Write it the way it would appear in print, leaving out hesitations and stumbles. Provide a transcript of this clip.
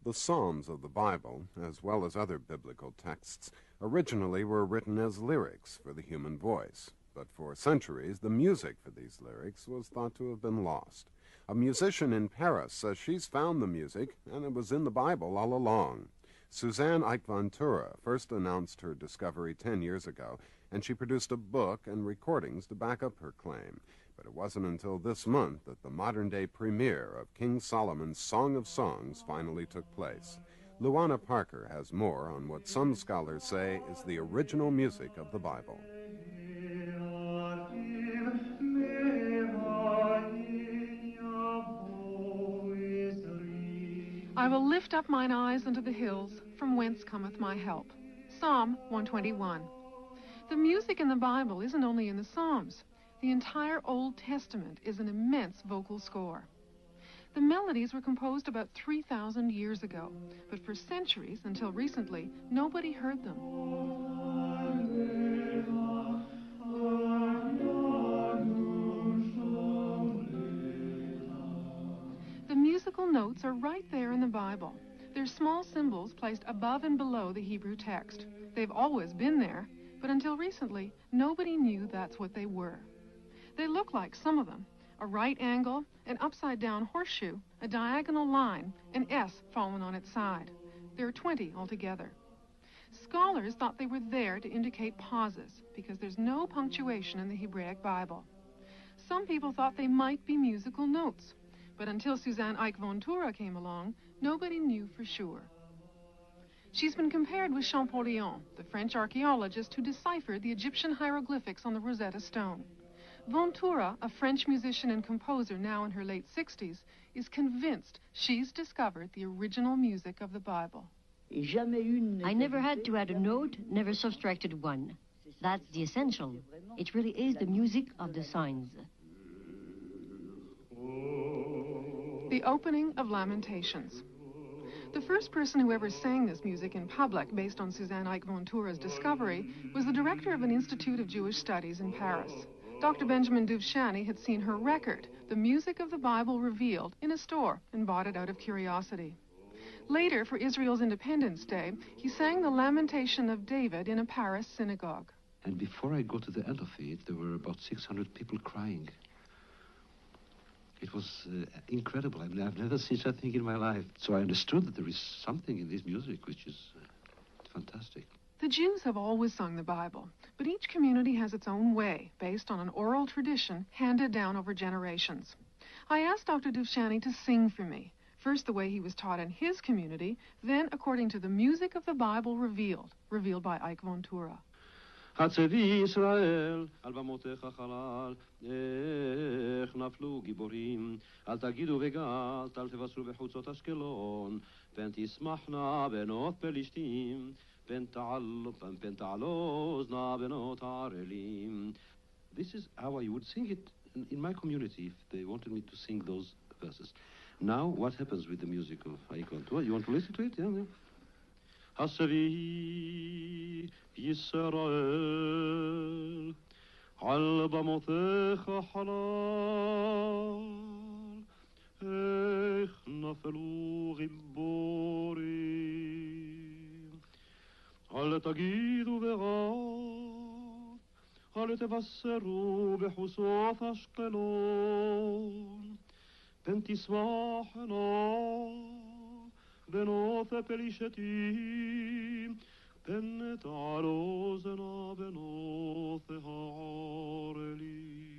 The Psalms of the Bible, as well as other biblical texts, originally were written as lyrics for the human voice, but for centuries the music for these lyrics was thought to have been lost. A musician in Paris says she's found the music, and it was in the Bible all along. Suzanne Eichventura first announced her discovery 10 years ago, and she produced a book and recordings to back up her claim. But it wasn't until this month that the modern-day premiere of King Solomon's Song of Songs finally took place. Luana Parker has more on what some scholars say is the original music of the Bible. I will lift up mine eyes unto the hills, from whence cometh my help. Psalm 121. The music in the Bible isn't only in the Psalms. The entire Old Testament is an immense vocal score. The melodies were composed about 3,000 years ago, but for centuries, until recently, nobody heard them. The musical notes are right there in the Bible. They're small symbols placed above and below the Hebrew text. They've always been there, but until recently, nobody knew that's what they were. They look like some of them: a right angle, an upside-down horseshoe, a diagonal line, an S fallen on its side. There are 20 altogether. Scholars thought they were there to indicate pauses, because there's no punctuation in the Hebraic Bible. Some people thought they might be musical notes, but until Suzanne Eichventura came along, nobody knew for sure. She's been compared with Champollion, the French archaeologist who deciphered the Egyptian hieroglyphics on the Rosetta Stone. Ventura, a French musician and composer now in her late 60s, is convinced she's discovered the original music of the Bible. I never had to add a note, never subtracted one. That's the essential. It really is the music of the signs. The opening of Lamentations. The first person who ever sang this music in public, based on Suzanne Eichventura's discovery, was the director of an Institute of Jewish Studies in Paris. Dr. Benjamin Duvshani had seen her record, The Music of the Bible Revealed, in a store and bought it out of curiosity. Later, for Israel's Independence Day, he sang the Lamentation of David in a Paris synagogue. And before I got to the end of it, there were about 600 people crying. It was incredible. I mean, I've never seen such a thing in my life. So I understood that there is something in this music which is fantastic. The Jews have always sung the Bible, but each community has its own way, based on an oral tradition handed down over generations. I asked Dr. Duvshani to sing for me, first the way he was taught in his community, then according to the music of the Bible revealed by Eichventura. הצבי ישראל, על במותיך חלל, איך נפלו גיבורים, אל תגידו וגת, אל תבשרו בחוצות אשקלון, פן תשמחנה בנות פלישתים, פן תעלוזנה בנות ערלים. This is how I would sing it in my community if they wanted me to sing those verses. Now, what happens with the music of Eichventura? You want to listen to it? Yeah. הסבי ישראל, על במותיך חלל, איך נפלו גיבורים. אל תגידו ורב, אל תבשרו בחוצות אשקלון, פן תשמחנה בנות פלישתים, פן תעלוזנה בנות הערלים.